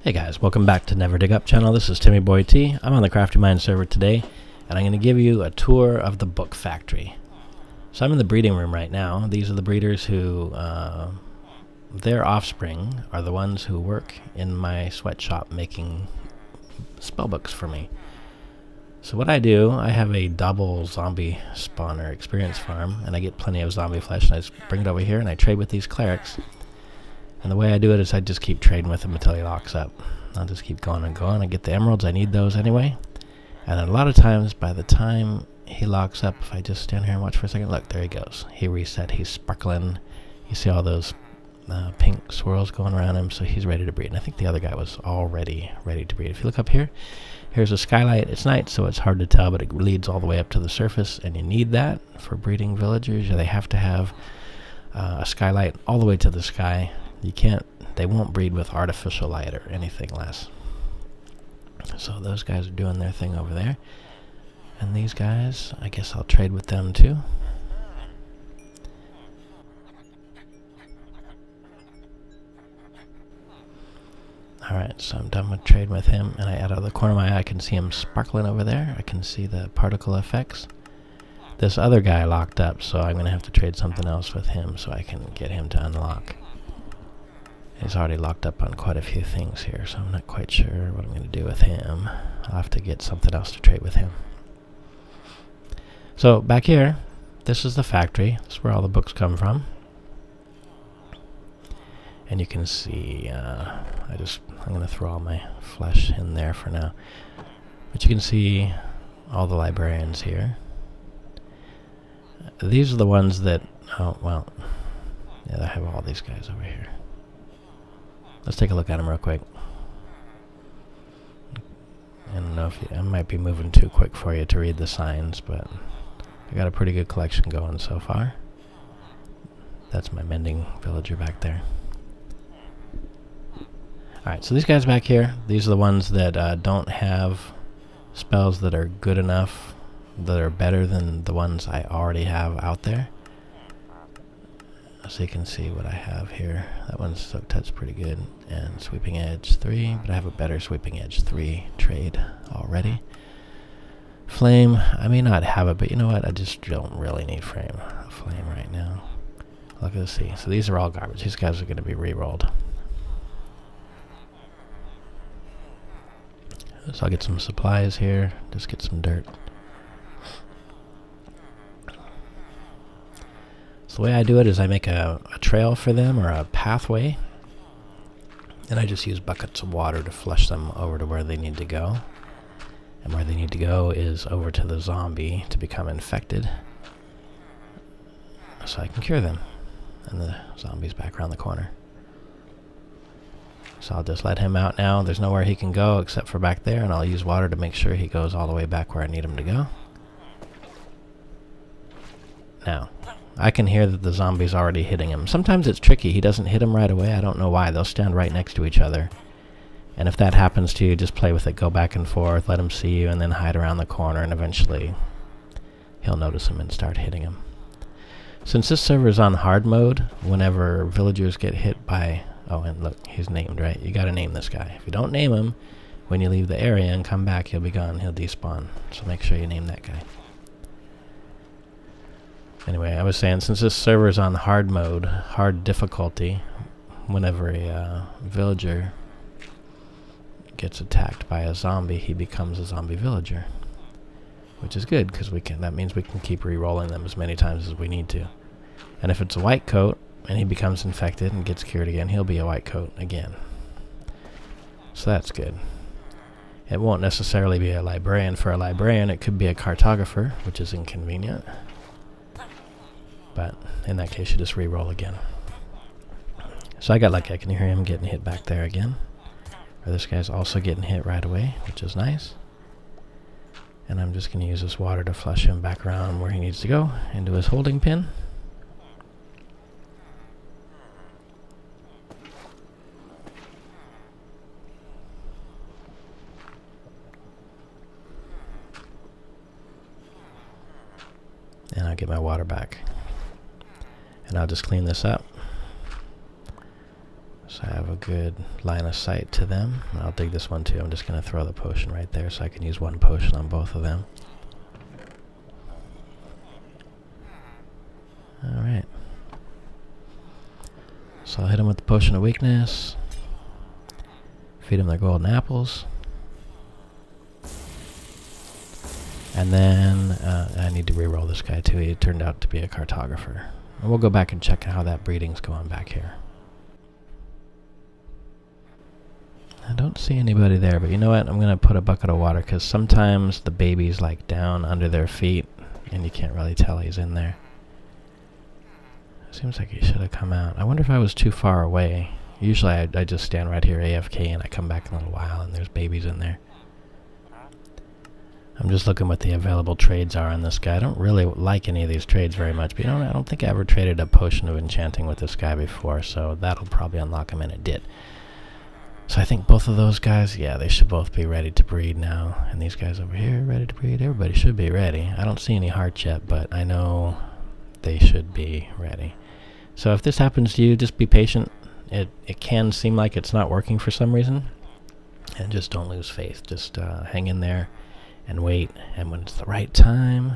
Hey guys, welcome back to neverdigup channel. This is Timmy Boy T. I'm on the CraftyMynes server today, and I'm going to give you a tour of the book factory. So I'm in the breeding room right now. These are the breeders who, their offspring are the ones who work in my sweatshop making spellbooks for me. So what I do, I have a double zombie spawner experience farm, and I get plenty of zombie flesh, and I just bring it over here and I trade with these clerics. And the way I do it is I just keep trading with him until he locks up. I'll just keep going and going. I get the emeralds. I need those anyway. And a lot of times, by the time he locks up, if I just stand here and watch for a second, look, there he goes. He reset. He's sparkling. You see all those pink swirls going around him, so he's ready to breed. And I think the other guy was already ready to breed. If you look up here, here's a skylight. It's night, so it's hard to tell, but it leads all the way up to the surface, and you need that for breeding villagers. They have to have a skylight all the way to the sky. You can't, they won't breed with artificial light or anything less. So those guys are doing their thing over there. And these guys, I guess I'll trade with them too. Alright, so I'm done with trading with him, and out of the corner of my eye I can see him sparkling over there. I can see the particle effects. This other guy locked up, so I'm going to have to trade something else with him so I can get him to unlock. He's already locked up on quite a few things here, so I'm not quite sure what I'm going to do with him. I'll have to get something else to trade with him. So back here, this is the factory. This is where all the books come from. And you can see, I'm going to throw all my flesh in there for now. But you can see all the librarians here. These are the ones that, oh, well, yeah, I have all these guys over here. Let's take a look at them real quick. I don't know if I might be moving too quick for you to read the signs, but I got a pretty good collection going so far. That's my mending villager back there. Alright, so these guys back here, these are the ones that don't have spells that are good enough, that are better than the ones I already have out there. So you can see what I have here. That one's Soak Touch pretty good. And Sweeping Edge 3, but I have a better Sweeping Edge 3 trade already. Flame, I may not have it, but you know what? I just don't really need Flame right now. Look at this, see. So these are all garbage. These guys are going to be re-rolled. So I'll get some supplies here. Just get some dirt. The way I do it is I make a trail for them, or a pathway, and I just use buckets of water to flush them over to where they need to go. And where they need to go is over to the zombie to become infected, so I can cure them. And the zombie's back around the corner. So I'll just let him out now. There's nowhere he can go except for back there, and I'll use water to make sure he goes all the way back where I need him to go. Now, I can hear that the zombie's already hitting him. Sometimes it's tricky. He doesn't hit him right away. I don't know why. They'll stand right next to each other. And if that happens to you, just play with it. Go back and forth. Let him see you, and then hide around the corner. And eventually, he'll notice him and start hitting him. Since this server is on hard mode, whenever villagers get hit by... Oh, and look, he's named, right? You got to name this guy. If you don't name him, when you leave the area and come back, he'll be gone. He'll despawn. So make sure you name that guy. Anyway, I was saying, since this server is on hard mode, hard difficulty, whenever a villager gets attacked by a zombie, he becomes a zombie villager. Which is good, because that means we can keep re-rolling them as many times as we need to. And if it's a white coat, and he becomes infected and gets cured again, he'll be a white coat again. So that's good. It won't necessarily be a librarian. For a librarian, it could be a cartographer, which is inconvenient. But in that case, you just re-roll again. So I got lucky. I can hear him getting hit back there again. Or this guy's also getting hit right away, which is nice. And I'm just going to use this water to flush him back around where he needs to go, into his holding pin. And I'll get my water back. And I'll just clean this up. So I have a good line of sight to them. I'll dig this one too. I'm just going to throw the potion right there so I can use one potion on both of them. Alright. So I'll hit them with the potion of weakness. Feed them their golden apples. And then I need to reroll this guy too. He turned out to be a cartographer. And we'll go back and check how that breeding's going back here. I don't see anybody there, but you know what? I'm going to put a bucket of water because sometimes the baby's like down under their feet and you can't really tell he's in there. Seems like he should have come out. I wonder if I was too far away. Usually I just stand right here AFK and I come back in a little while and there's babies in there. I'm just looking what the available trades are on this guy. I don't really like any of these trades very much, but you know, I don't think I ever traded a potion of enchanting with this guy before, so that'll probably unlock him, and it did. So I think both of those guys, yeah, they should both be ready to breed now. And these guys over here, ready to breed. Everybody should be ready. I don't see any hearts yet, but I know they should be ready. So if this happens to you, just be patient. It can seem like it's not working for some reason. And just don't lose faith. Just hang in there and wait. And when it's the right time,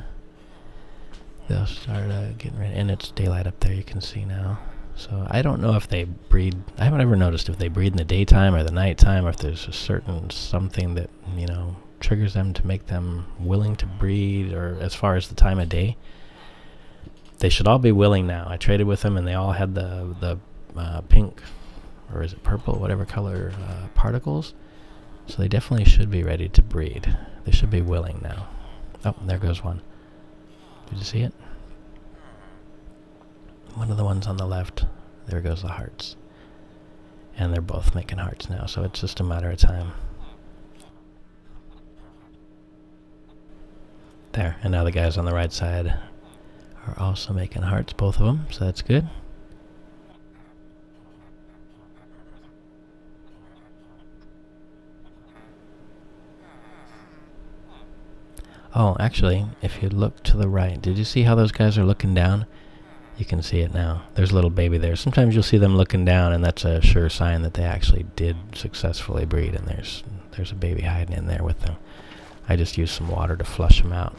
they'll start getting ready. And it's daylight up there, you can see now. So I don't know if they breed. I haven't ever noticed if they breed in the daytime or the nighttime, or if there's a certain something that, you know, triggers them to make them willing to breed, or as far as the time of day. They should all be willing now. I traded with them and they all had the pink, or is it purple, whatever color particles. So they definitely should be ready to breed. They should be willing now. Oh, there goes one. Did you see it? One of the ones on the left, there goes the hearts. And they're both making hearts now, so it's just a matter of time. There, and now the guys on the right side are also making hearts, both of them, so that's good. Oh, actually, if you look to the right, did you see how those guys are looking down? You can see it now. There's a little baby there. Sometimes you'll see them looking down, and that's a sure sign that they actually did successfully breed, and there's a baby hiding in there with them. I just used some water to flush him out.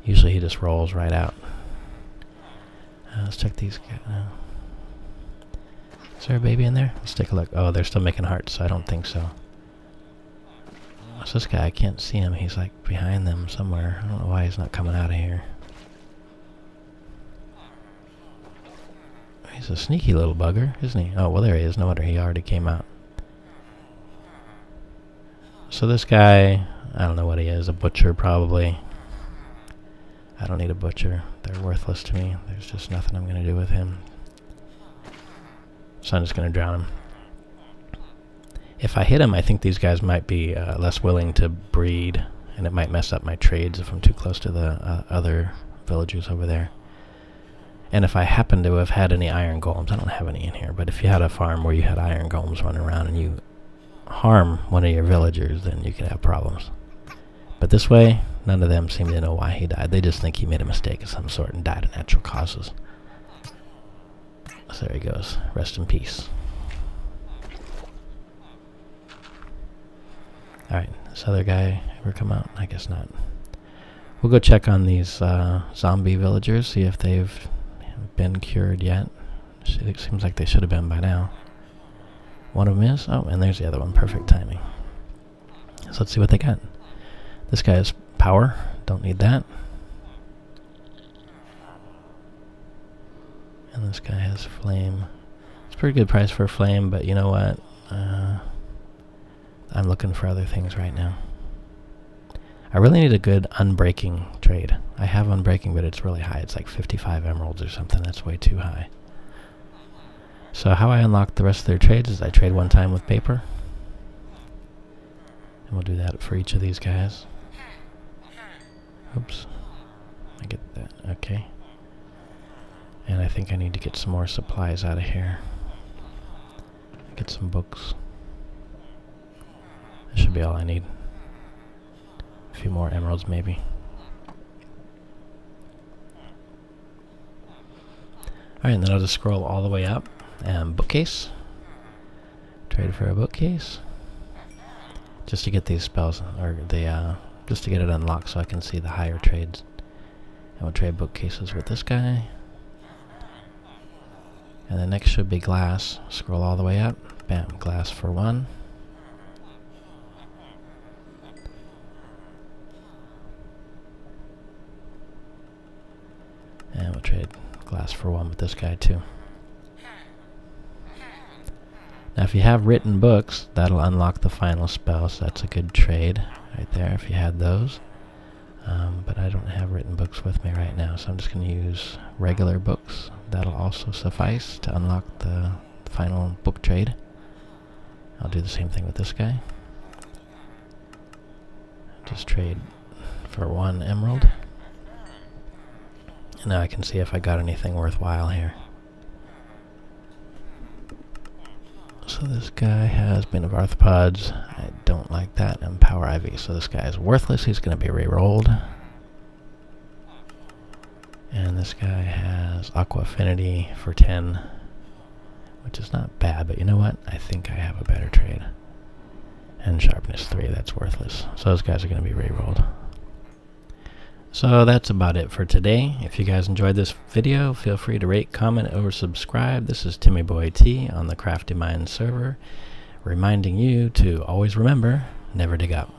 Usually he just rolls right out. Let's check these guys now. Is there a baby in there? Let's take a look. Oh, they're still making hearts, so I don't think so. What's this guy? I can't see him. He's like behind them somewhere. I don't know why he's not coming out of here. He's a sneaky little bugger, isn't he? Oh, well, there he is. No wonder he already came out. So this guy, I don't know what he is. A butcher, probably. I don't need a butcher. They're worthless to me. There's just nothing I'm going to do with him. So I'm just going to drown him. If I hit him, I think these guys might be less willing to breed, and it might mess up my trades if I'm too close to the other villagers over there. And if I happen to have had any iron golems, I don't have any in here, but if you had a farm where you had iron golems running around and you harm one of your villagers, then you could have problems. But this way, none of them seem to know why he died. They just think he made a mistake of some sort and died of natural causes. So there he goes. Rest in peace. Alright, this other guy ever come out? I guess not. We'll go check on these zombie villagers, see if they've been cured yet. It seems like they should have been by now. One of them is. Oh, and there's the other one. Perfect timing. So let's see what they got. This guy has power. Don't need that. And this guy has flame. It's a pretty good price for a flame, but you know what? I'm looking for other things right now. I really need a good unbreaking trade. I have unbreaking, but it's really high. It's like 55 emeralds or something. That's way too high. So how I unlock the rest of their trades is I trade one time with paper. And we'll do that for each of these guys. Oops. I get that. Okay. And I think I need to get some more supplies out of here. Get some books. That should be all I need. A few more emeralds, maybe. Alright, and then I'll just scroll all the way up. Bookcase. Trade for a bookcase. Just to get these spells, or just to get it unlocked so I can see the higher trades. And we'll trade bookcases with this guy. And the next should be glass. Scroll all the way up. Bam, glass for 1. And we'll trade glass for 1 with this guy too. Now if you have written books, that'll unlock the final spell, so that's a good trade right there if you had those. But I don't have written books with me right now, so I'm just going to use regular books. That'll also suffice to unlock the final book trade. I'll do the same thing with this guy. Just trade for 1 emerald. And now I can see if I got anything worthwhile here. So this guy has Bane of Arthropods. I don't like that. And Power Ivy. So this guy is worthless. He's going to be re-rolled. And this guy has Aqua Affinity for 10. Which is not bad, but you know what? I think I have a better trade. And Sharpness 3. That's worthless. So those guys are going to be re-rolled. So that's about it for today. If you guys enjoyed this video, feel free to rate, comment, or subscribe. This is TimmyBoyT on the CraftyMynes server, reminding you to always remember, never dig up.